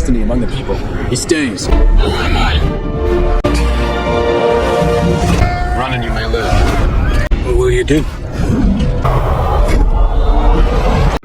destiny among the people. He stays. Who am I? Run and you may live. What will you do?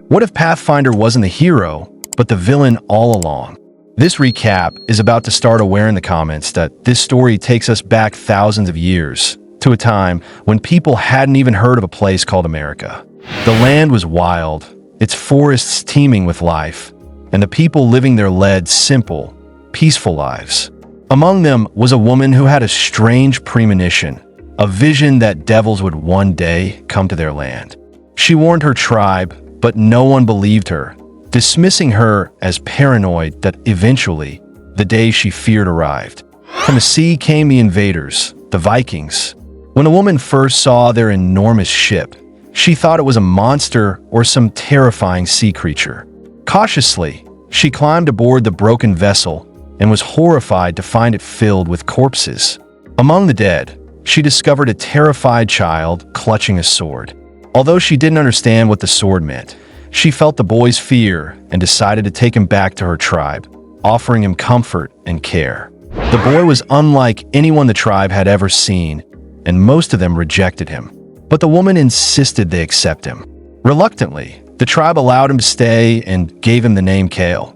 What if Pathfinder wasn't the hero, but the villain all along? This recap is about to start aware in the comments that this story takes us back thousands of years to a time when people hadn't even heard of a place called America. The land was wild, its forests teeming with life, and the people living there led simple, peaceful lives. Among them was a woman who had a strange premonition, a vision that devils would one day come to their land. She warned her tribe, but no one believed her, dismissing her as paranoid that eventually the day she feared arrived. From the sea came the invaders, the Vikings. When a woman first saw their enormous ship, she thought it was a monster or some terrifying sea creature. Cautiously, she climbed aboard the broken vessel and was horrified to find it filled with corpses. Among the dead, she discovered a terrified child clutching a sword. Although she didn't understand what the sword meant, she felt the boy's fear and decided to take him back to her tribe, offering him comfort and care. The boy was unlike anyone the tribe had ever seen, and most of them rejected him. But the woman insisted they accept him. Reluctantly, the tribe allowed him to stay and gave him the name Kale.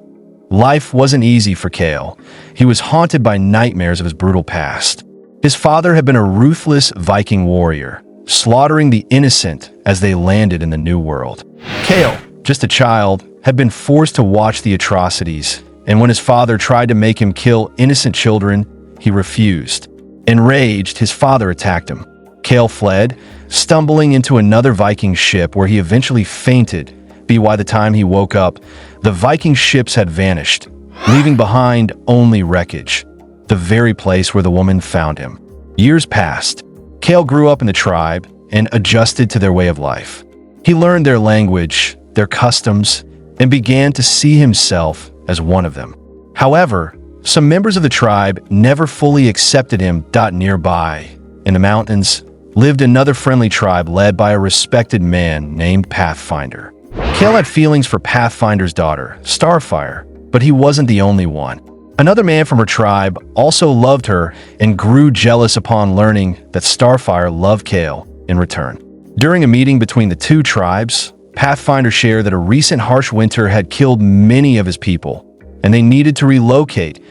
Life wasn't easy for Kale. He was haunted by nightmares of his brutal past. His father had been a ruthless Viking warrior, slaughtering the innocent as they landed in the New World. Kale, just a child, had been forced to watch the atrocities, and when his father tried to make him kill innocent children, he refused. Enraged, his father attacked him. Kale fled, stumbling into another Viking ship where he eventually fainted. By the time he woke up, the Viking ships had vanished, leaving behind only wreckage, the very place where the woman found him. Years passed. Kale grew up in the tribe and adjusted to their way of life. He learned their language, their customs, and began to see himself as one of them. However, some members of the tribe never fully accepted him. Nearby, in the mountains, lived another friendly tribe led by a respected man named Pathfinder. Kale had feelings for Pathfinder's daughter, Starfire, but he wasn't the only one. Another man from her tribe also loved her and grew jealous upon learning that Starfire loved Kale in return. During a meeting between the two tribes, Pathfinder shared that a recent harsh winter had killed many of his people, and they needed to relocate.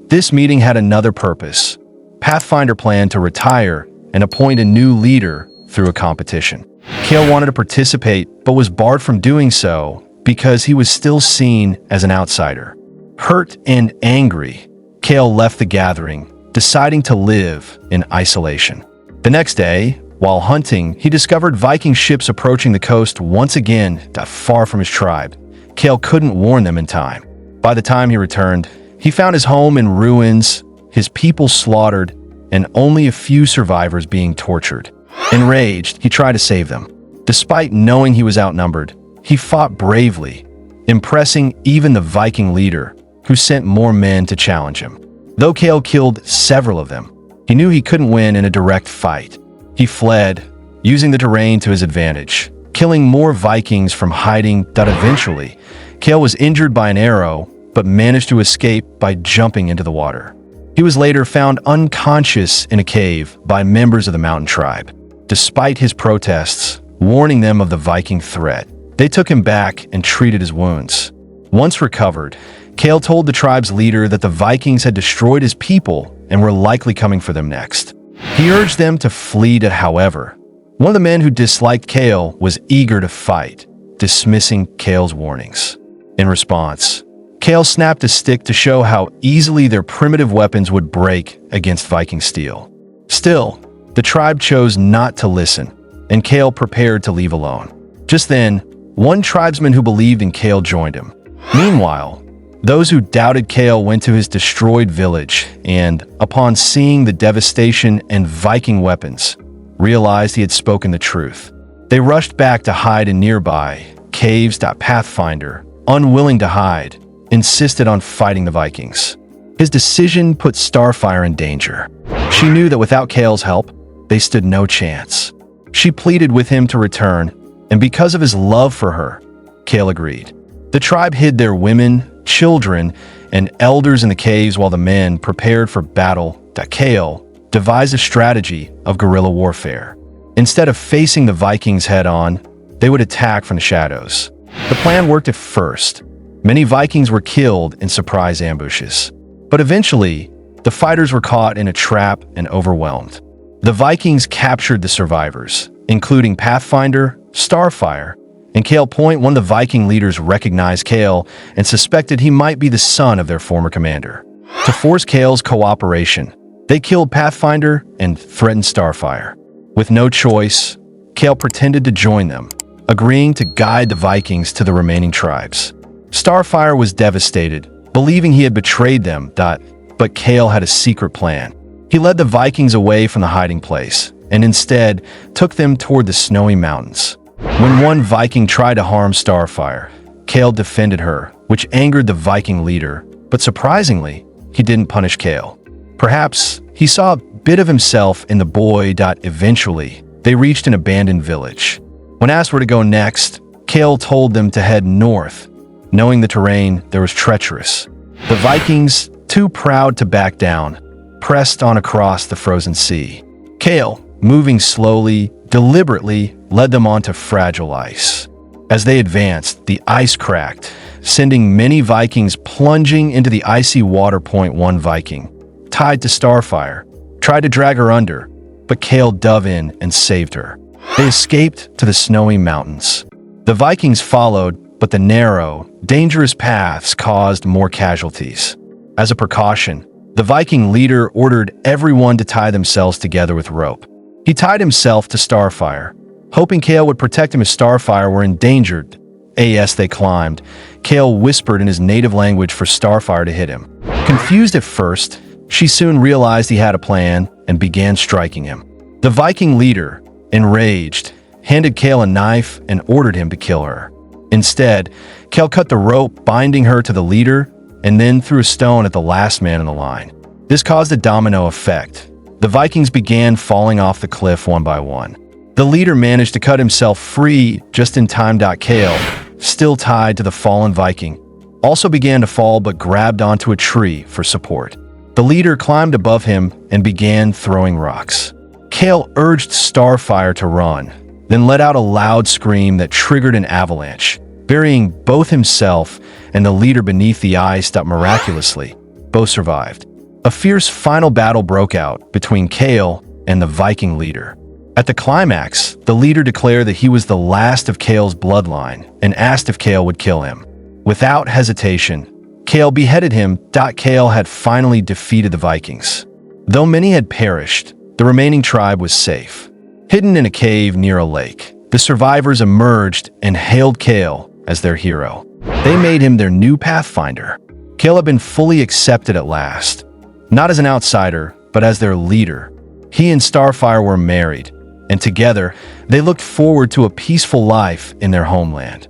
This meeting had another purpose. Pathfinder planned to retire and appoint a new leader through a competition. Kale wanted to participate, but was barred from doing so because he was still seen as an outsider. Hurt and angry, Kale left the gathering, deciding to live in isolation. The next day, while hunting, he discovered Viking ships approaching the coast once again, far from his tribe. Kale couldn't warn them in time. By the time he returned, he found his home in ruins, his people slaughtered, and only a few survivors being tortured. Enraged, he tried to save them. Despite knowing he was outnumbered, he fought bravely, impressing even the Viking leader, who sent more men to challenge him. Though Kale killed several of them, he knew he couldn't win in a direct fight. He fled, using the terrain to his advantage, killing more Vikings from hiding. Eventually, Kale was injured by an arrow, but managed to escape by jumping into the water. He was later found unconscious in a cave by members of the mountain tribe. Despite his protests, warning them of the Viking threat, they took him back and treated his wounds. Once recovered, Kale told the tribe's leader that the Vikings had destroyed his people and were likely coming for them next. He urged them to flee. However, one of the men who disliked Kale was eager to fight, dismissing Kale's warnings. In response, Kale snapped a stick to show how easily their primitive weapons would break against Viking steel. Still, the tribe chose not to listen, and Kale prepared to leave alone. Just then, one tribesman who believed in Kale joined him. Meanwhile, those who doubted Kale went to his destroyed village and, upon seeing the devastation and Viking weapons, realized he had spoken the truth. They rushed back to hide in nearby caves. Pathfinder, unwilling to hide, insisted on fighting the Vikings. His decision put Starfire in danger. She knew that without Kale's help, they stood no chance. She pleaded with him to return, and because of his love for her, Kale agreed. The tribe hid their women, children, and elders in the caves while the men prepared for battle. Kale devised a strategy of guerrilla warfare. Instead of facing the Vikings head-on, they would attack from the shadows. The plan worked at first. Many Vikings were killed in surprise ambushes. But eventually, the fighters were caught in a trap and overwhelmed. The Vikings captured the survivors, including Pathfinder, Starfire, and Cale Point. One of the Viking leaders recognized Cale and suspected he might be the son of their former commander. To force Cale's cooperation, they killed Pathfinder and threatened Starfire. With no choice, Cale pretended to join them, agreeing to guide the Vikings to the remaining tribes. Starfire was devastated, believing he had betrayed them, but Cale had a secret plan. He led the Vikings away from the hiding place, and instead took them toward the snowy mountains. When one Viking tried to harm Starfire, Cale defended her, which angered the Viking leader, but surprisingly, he didn't punish Cale. Perhaps he saw a bit of himself in the boy. Eventually, they reached an abandoned village. When asked where to go next, Cale told them to head north. Knowing the terrain, there was treacherous. The Vikings, too proud to back down, pressed on across the frozen sea. Cale, moving slowly, deliberately, led them onto fragile ice. As they advanced, the ice cracked, sending many Vikings plunging into the icy water. One Viking, tied to Starfire, tried to drag her under, but Cale dove in and saved her. They escaped to the snowy mountains. The Vikings followed, but the narrow, dangerous paths caused more casualties. As a precaution, the Viking leader ordered everyone to tie themselves together with rope. He tied himself to Starfire, hoping Cale would protect him as Starfire were endangered. As they climbed, Cale whispered in his native language for Starfire to hit him. Confused at first, she soon realized he had a plan and began striking him. The Viking leader, enraged, handed Cale a knife and ordered him to kill her. Instead, Cale cut the rope binding her to the leader and then threw a stone at the last man in the line. This caused a domino effect. The Vikings began falling off the cliff one by one. The leader managed to cut himself free just in time. Cale, still tied to the fallen Viking, also began to fall but grabbed onto a tree for support. The leader climbed above him and began throwing rocks. Cale urged Starfire to run, then let out a loud scream that triggered an avalanche, burying both himself and the leader beneath the ice. Miraculously, both survived. A fierce final battle broke out between Cale and the Viking leader. At the climax, the leader declared that he was the last of Cale's bloodline and asked if Cale would kill him. Without hesitation, Cale beheaded him. Cale had finally defeated the Vikings. Though many had perished, the remaining tribe was safe. Hidden in a cave near a lake, the survivors emerged and hailed Cale as their hero. They made him their new Pathfinder. Cale had been fully accepted at last, not as an outsider, but as their leader. He and Starfire were married, and together, they looked forward to a peaceful life in their homeland.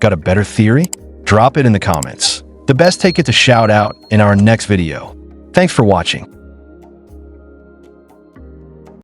Got a better theory? Drop it in the comments. The best take it to shout out in our next video. Thanks for watching.